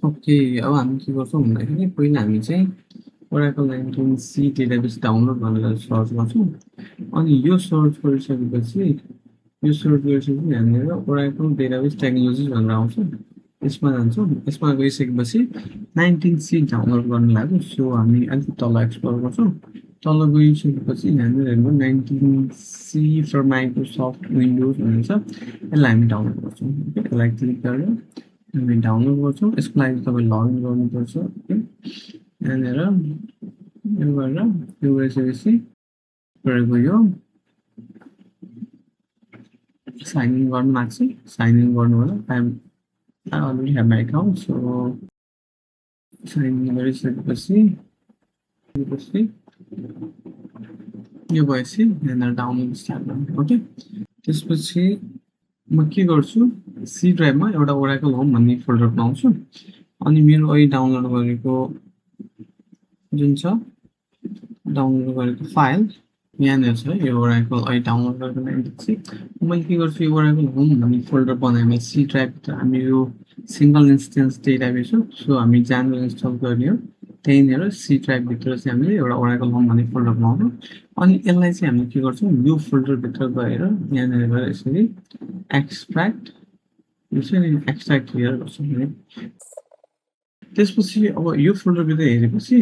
Okay, अब हामी के गर्छौँ भन्दाखेरि पहिला हामी चाहिँ ओराकल 19c डेटाबेस डाउनलोड भनेर सर्च गर्छौँ। अनि यो सर्च गरिसकेपछि यहाँनिर ओराकल डेटाबेस टेक्नोलोजिज भनेर आउँछ। यसमा जान्छौँ। यसमा गइसकेपछि 19c डाउनलोड गर्न लाग्यो। सो हामी अलिकति तल एक्सप्लोर गर्छौँ। तल गइसकेपछि यहाँनिर हेर्नु 19c फर माइक्रोसफ्ट विन्डोज भनेर छ। यसलाई हामी डाउनलोड गर्छौँ। ओके, यसलाई क्लिक गरेर हामी डाउनलोड गर्छौँ। यसको लागि तपाईँ लगइन गर्नुपर्छ। ओके, यहाँनिर यो गरेर यो गरिसकेपछि यो साइन इन गर्नु माग्छ। साइन इन गर्नु होला। I already have my account, so sign in गरिसकेपछि यो भएपछि यहाँनिर डाउनलोड स्टार्ट गर्नु। ओके, त्यसपछि म के गर्छु, सी ड्राइभमा एउटा ओराकल होम भन्ने फोल्डर बनाउँछु। अनि मेरो अहिले डाउनलोड गरेको जुन छ डाउनलोड गरेको फाइल यहाँनिर छ। यो ओराकल अहिले डाउनलोड गरेको 96 मैले के गर्छु, यो ओराकल होम भन्ने फोल्डर बनाएँ। सी ड्राइभ हामी यो सिङ्गल इन्स्टेन्स डेटाबेस हो। सो हामी जहाँनिर इन्स्टल गर्ने हो त्यहीँनिर सी ड्राइभभित्र चाहिँ हामीले एउटा ओराकल होम भन्ने फोल्डर बनाउँछौँ। अनि यसलाई चाहिँ हामीले के गर्छौँ, यो फोल्डरभित्र गएर यहाँनिर गएर यसरी एक्सट्र्याक्ट एक्सट्र्याक्ट क्लियर गर्छौँ है। त्यसपछि अब यो फोल्डरभित्र हेरेपछि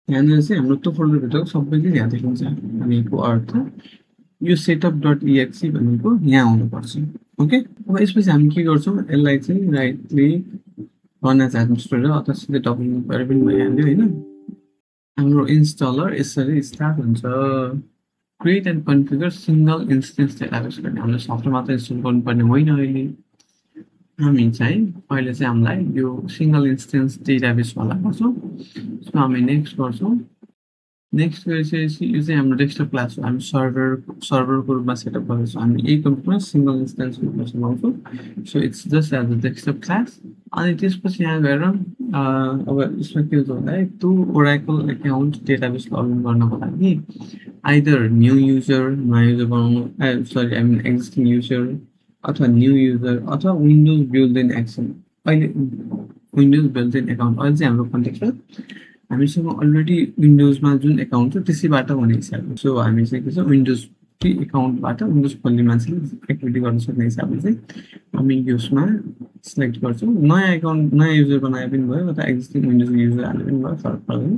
यहाँनिर चाहिँ हाम्रो त्यो फोल्डरभित्रको सबै चाहिँ यहाँ देखिन्छ। भनेको अर्थ यो सेटअप डट इएक्सी भनेको यहाँ आउनुपर्छ। ओके, अब यसपछि हामी के गर्छौँ, यसलाई चाहिँ राइट क्लिक गर्न चाहन्छौँ अथवा सिधै डबल क्लिक गरेर पनि भइहाल्यो होइन। हाम्रो इन्स्टलर यसरी स्टार्ट हुन्छ। Create and configure single instance database गर्ने। हामीले सफ्टवेयर मात्र इन्स्टल गर्नुपर्ने होइन। हामी चाहिँ अहिले चाहिँ हामीलाई यो सिङ्गल इन्स्टेन्स डेटाबेसवाला गर्छौँ। सो हामी नेक्स्ट गर्छौँ। नेक्स्ट गरिसकेपछि यो चाहिँ हाम्रो डेस्कटप क्लास हो। हामी सर्भरको रूपमा सेटअप गर्छौँ। हामी यही कम्प्युटरमा सिङ्गल इन्स्टेन्स रूपमा चलाउँछौँ। So it's just as a desktop class. अनि त्यसपछि यहाँ गएर अब यसमा के हुन्छ भन्दाखेरि त्यो ओराकल एकाउन्ट डेटाबेस लगइन गर्नको लागि आइदर न्यू युजर नयाँ युजर बनाउनु एक्जिस्टिङ युजर अथवा न्यू युजर अथवा विन्डोज बिल्ट इन एक्सन। अहिले विन्डोज बिल्ट इन एकाउन्ट अहिले चाहिँ हाम्रो कन्टेक्स्ट छ, हामीसँग अलरेडी विन्डोजमा जुन एकाउन्ट छ त्यसैबाट हुने हिसाबले। सो हामी चाहिँ के छ, विन्डोजकै एकाउन्टबाट विन्डोज खोल्ने मान्छेले एक्टिभिटी गर्न सक्ने हिसाबले चाहिँ हामी यसमा सिलेक्ट गर्छौँ। नयाँ एकाउन्ट नयाँ युजर बनाए पनि भयो अथवा एक्जिस्टिङ विन्डोज युजर हाले पनि भयो, फरक पर्दैन।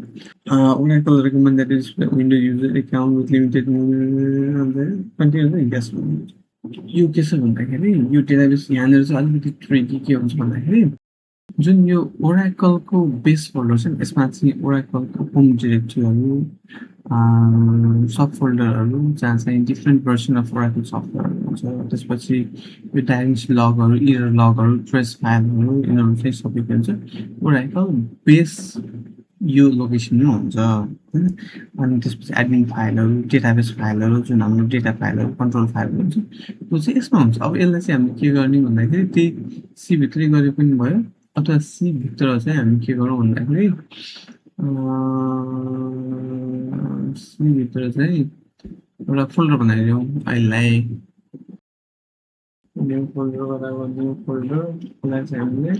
Oracle recommend that is Windows user account with limited continue yes. यो के छ भन्दाखेरि यो डेटाबेस यहाँनिर चाहिँ अलिकति ट्रिकी के हुन्छ भन्दाखेरि जुन यो ओराकलको बेस फोल्डर छ यसमा चाहिँ ओराकलको होम डिरेक्टरीहरू सब फोल्डरहरू जहाँ चाहिँ डिफ्रेन्ट भर्सन अफ ओराकल सफ्टवेयरहरू हुन्छ। त्यसपछि यो डाइरेक्ट लगहरू, इरर लगहरू, ट्रेस फाइलहरू यिनीहरू चाहिँ सबै के हुन्छ ओराकल बेस यो लोकेसनमै हुन्छ होइन। अनि त्यसपछि एडमिन फाइलहरू, डेटाबेस फाइलहरू जुन हाम्रो डेटा फाइलहरू, कन्ट्रोल फाइलहरू हुन्छ त्यो चाहिँ यसमा हुन्छ। अब यसलाई चाहिँ हामीले के गर्ने भन्दाखेरि त्यही सीभित्रै गरे पनि भयो अथवा सीभित्र चाहिँ हामी के गरौँ भन्दाखेरि सीभित्र चाहिँ एउटा फोल्डर बनाइदिउँ। यसलाई न्यू फोल्डर बनाएको न्यू फोल्डरलाई चाहिँ हामीले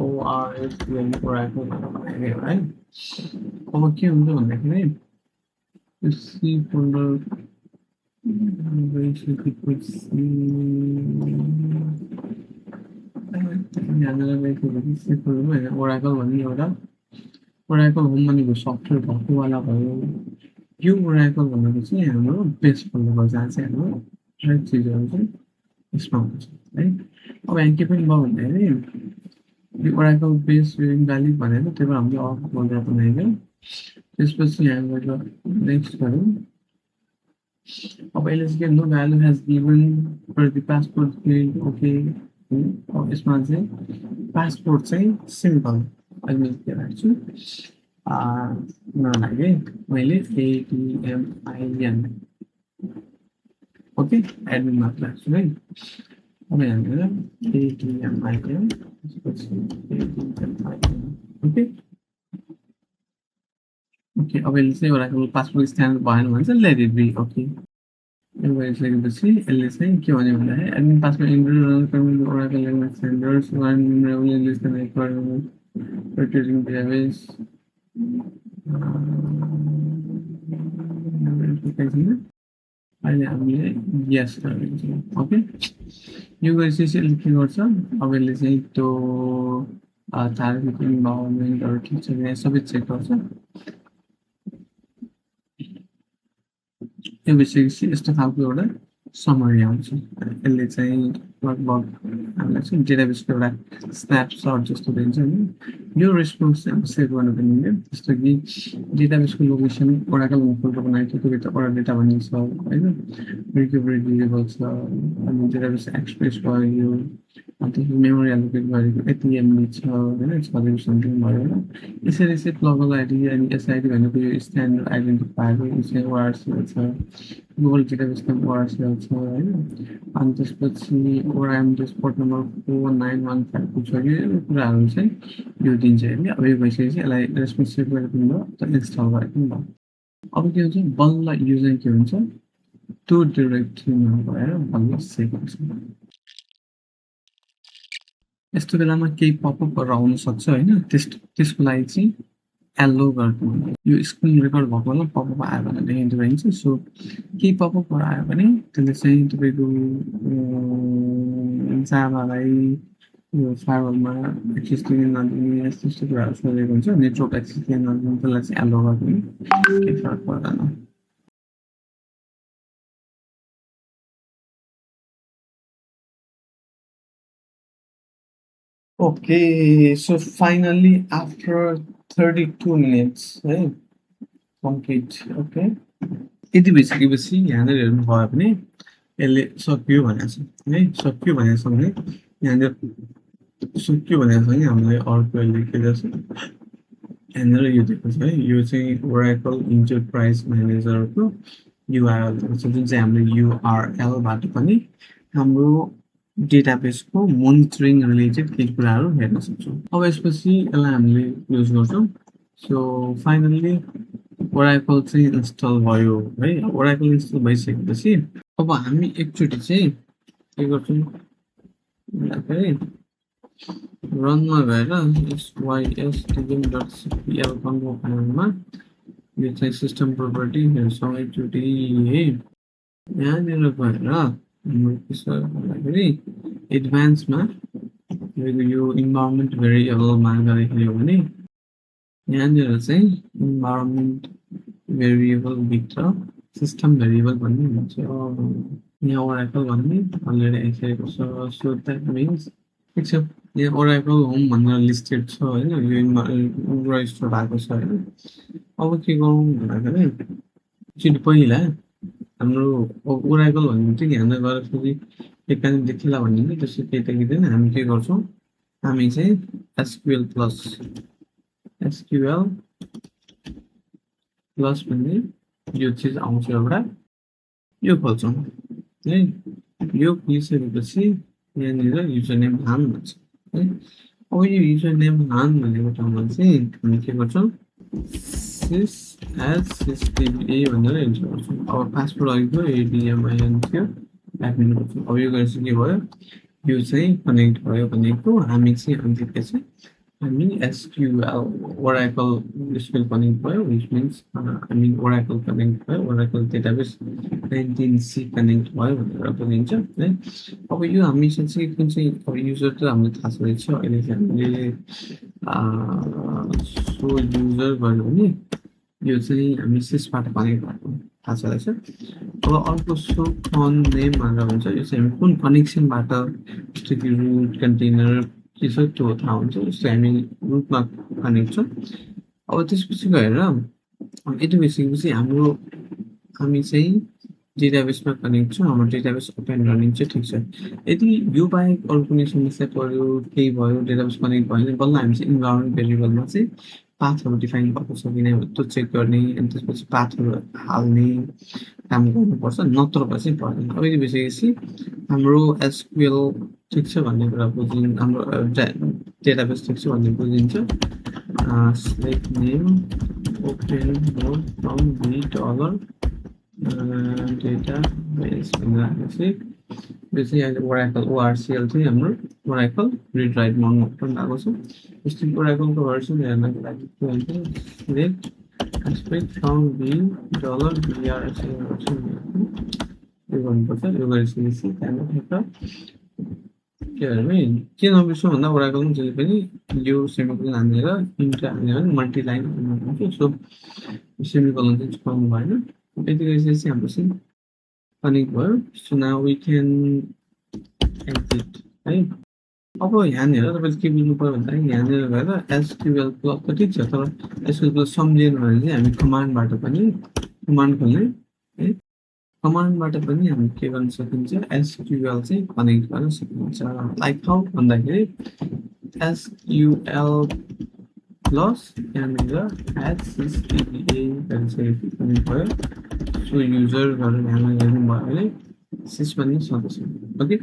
ORS ओराकल बनाइदियो है। अब के हुन्छ भन्दाखेरि सी फोल्डर ओराकल भन्ने एउटा ओराकल होम भनेको सफ्टवेयर भएकोवाला भयो। यो ओराकल भनेको चाहिँ हाम्रो बेस फोल्डर हो जहाँ चाहिँ हाम्रो हरेक चिजहरू चाहिँ यसमा हुन्छ है। अब यहाँ के पनि भयो भन्दाखेरि यो ओराकल बेस भ्यालिड भनेर त्यही भएर हामीले अर्को फोल्डर बनाइदियो। त्यसपछि यहाँ गएर नेक्स्ट गरौँ। अब यसले चाहिँ के no value has given for the passport field. Okay, अब यसमा चाहिँ पासपोर्ट चाहिँ सिम्पल अहिले के राख्छु नलागे मैले ATMIN ओके एडमिन मात्र राख्छु है। अब यहाँनिर ATMIN त्यसपछि ATMIN ओके ओके। अब यसले चाहिँ एउटा पासपोर्ट स्क्यान भएन भने चाहिँ लेट इट बी। ओके, यो गरिसकेपछि यसले चाहिँ के भन्यो भन्दाखेरि एडमिन पासमा include Oracle language standards one English requirement database अहिले हामीले यस गरेको छौँ ओके यो गरिसकेपछि यसले के गर्छ अब यसले चाहिँ त्यो टार्गेट इन्भाइरोमेन्टहरू ठिक छ कि सबै चेक गर्छ यो भइसकेपछि यस्तो खालको एउटा समरी आउँछ यसले चाहिँ लगभग हामीलाई चाहिँ डेटाबेसको एउटा स्न्यापसट जस्तो दिन्छ नि यो रेस्पोन्स चाहिँ अब सेभ गर्नु पनि जस्तो कि डेटाबेसको लोकेसन ओराकल फोल्डर बनाएको त्यो भित्र एउटा डेटा भनिन्छ होइन रिकभरी डिलेबल छ अनि डेटाबेस एक्सप्रेस भयो अन्त मेमोरी एलोकेट गरेको यति एमबी छ होइन 6 समथिङ भयो होइन यसरी चाहिँ ग्लोबल आइडी अनि एसआइडी भनेको यो स्ट्यान्डर्ड आइडेन्टिफायर यो चाहिँ ओआरसिएल छ ग्लोबल डेटाबेसमा ओआरसिएल छ होइन अनि त्यसपछि ओआरएमडेस पोर्ट नम्बर 4915 छ यो कुराहरू चाहिँ यो दिन्छ होइन अब यो भइसकेपछि यसलाई रेस्पोन्स सेभ गरेर पनि भयो त इन्स्टल गरेर पनि भयो अब के हुन्छ बल्ल यो चाहिँ के हुन्छ त्यो डिरेक्टरीमा गएर बल्ल सेभ हुन्छ यस्तो बेलामा केही पपअपहरू आउन सक्छ होइन त्यसको लागि चाहिँ एलो गर्नु यो स्क्रिन रेकर्ड भएको बेला पपअप आयो भने देखिन्छ भइन्छ सो केही पपअपहरू आयो भने त्यसले चाहिँ तपाईँको जाभालाई यो फायरवलमा एक्सेस दिने नदिने यस्तो यस्तो कुराहरू सोधेको हुन्छ नेटवर्क एक्सेस दिने नदिने त्यसलाई चाहिँ एलो गरिदिने केही फरक पर्दैन Okay, so finally after 32 minutes, right? Complete, okay? यति भइसकेपछि यहाँनिर हेर्नुभयो भने यसले सक्यो भनेको छ है सक्यो भनेको छ भने यहाँनिर सक्यो भनेको छ भने हामीलाई अर्को यसले के गर्छ यहाँनिर यो दिएको छ है यो चाहिँ ओराकल इन्टरप्राइज म्यानेजरको युआरएल दिएको छ जुन चाहिँ हामीले युआरएलबाट पनि हाम्रो डेटाबेसको मोनिटरिङ रिलेटेड केही कुराहरू हेर्न सक्छौँ अब यसपछि यसलाई हामीले युज गर्छौँ सो फाइनल्ली ओराकल चाहिँ इन्स्टल भयो है ओराकल इन्स्टल भइसकेपछि अब हामी एकचोटि चाहिँ के गर्छौँ भन्दाखेरि रनमा गएर sysdm.cpl कन्ट्रोल प्यानलमा यो चाहिँ सिस्टम प्रोपर्टी हेर्छौँ एकचोटि है यहाँनिर गएर भन्दाखेरि एडभान्समा यो इन्भाइरोमेन्ट भेरिएबलमा गएर हेऱ्यो भने यहाँनिर चाहिँ इन्भाइरोमेन्ट भेरिएबलभित्र सिस्टम भेरिएबल भन्ने हुन्छ यहाँ ओराकल भन्ने अलरेडी आइसकेको छ सो द्याट मिन्स ठिक छ यहाँ ओराकल होम भनेर लिस्टेड छ होइन यो रजिस्टर भएको छ होइन अब के गरौँ भन्दाखेरि एकचोटि पहिला हाम्रो ओराकल भन्ने चाहिँ यहाँनिर गएर फेरि एकैछिन देखिला भन्ने नि त्यसो केही देखिँदैन हामी के गर्छौँ हामी चाहिँ एसक्युएल प्लस भन्ने यो चिज आउँछ एउटा यो खोल्छौँ है यो खोलिसकेपछि यहाँनिर युजर नेम हान भन्छ है अब यो युजर नेम हान भनेको ठाउँमा चाहिँ हामी के गर्छौँ sysdba भनेर इन्टर गर्छौँ अब पासवर्ड अघिको एडिएमआइएन थियो एडमिन गर्छौँ अब यो गरेपछि के भयो यो चाहिँ कनेक्ट भयो भनेको हामी चाहिँ अन्तिम के चाहिँ हामी एसक्युएल ओराकल एसक्युएल कनेक्ट भयो विच मिन्स हामी ओराकल कनेक्ट भयो ओराकल डेटाबेस 19c कनेक्ट भयो भनेर बुझिन्छ है अब यो हामीसँग चाहिँ कुन चाहिँ अब युजर त हामीलाई थाहा छैछ अहिले चाहिँ हामीले सो युजर गर्यो भने यो चाहिँ हामी सिसबाट कनेक्ट भएको थाहा छ रहेछ अब अर्को सो कन नेम भनेर भन्छ यो चाहिँ हामी कुन कनेक्सनबाट जस्तो कि रुट कन्टेनर के छ त्यो थाहा हुन्छ जस्तो हामी रुटमा कनेक्ट छ अब त्यसपछि गएर यति भइसकेपछि हामी चाहिँ डेटाबेसमा कनेक्ट छ हाम्रो डेटाबेस ओपन रनिङ चाहिँ ठिक छ यदि यो बाहेक अरू कुनै समस्या पऱ्यो केही भयो डेटाबेस कनेक्ट भयो भने बल्ल हामी चाहिँ इन्भाइरोमेन्ट भेरिएबलमा चाहिँ पाथहरू डिफाइन भएको छ कि नै त्यो चेक गर्ने अनि त्यसपछि पाथहरू हाल्ने काम गर्नुपर्छ नत्र भए चाहिँ पर्दैन अब यति भइसकेपछि हाम्रो एसक्युएल ठिक छ भन्ने कुरा बुझिन्छ हाम्रो डेटाबेस ठिक छ भन्ने बुझिन्छ select name open mode from $, database भनेपछि यो चाहिँ अहिले ओराकल ORCL चाहिँ हाम्रो ओराकल रिड राइट मोडमा भएको छ। यस्तो ओराकलको भर्सन हेर्नको लागि के भन्छ select aspect from v $var यो गर्नुपर्छ। यो गरिसकेपछि त्यहाँबाट के भने के नबिर्सौँ भन्दा ओराकलमा जहिले पनि यो सेमिकोलन हानेर इन्टर हाल्यो भने मल्टिलाइन हुन्छ। सो सेमिकोलन चाहिँ छुपाउनु भएन। यति गरिसकेपछि हाम्रो चाहिँ कनेक्ट भयो। So now we can exit है। अब यहाँनिर तपाईँले के बुझ्नु पर्यो भन्दाखेरि यहाँनिर गएर एसक्युएल प्लग त ठिक छ, तर एसक्युएल प्लग सम्झिएन भने चाहिँ हामी कमान्डबाट पनि कमान्ड खोल्ने है। कमान्डबाट पनि हामी के गर्न सकिन्छ एसक्युएल चाहिँ कनेक्ट गर्न सकिन्छ। लाइक हाउ भन्दाखेरि एसक्युएल प्लस यहाँनिर HCCDA गरिसकेपछि कनेक्ट भयो। सो युजर गरेर यहाँमा हेर्नुभयो भने सिस पनि सदस्य। ओके,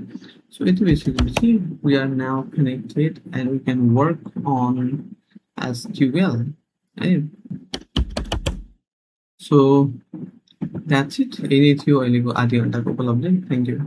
सो यति भइसकेपछि we are now connected and we can work on SQL है। So that's it. यही थियो अहिलेको आधी घन्टाको उपलब्धि। Thank you.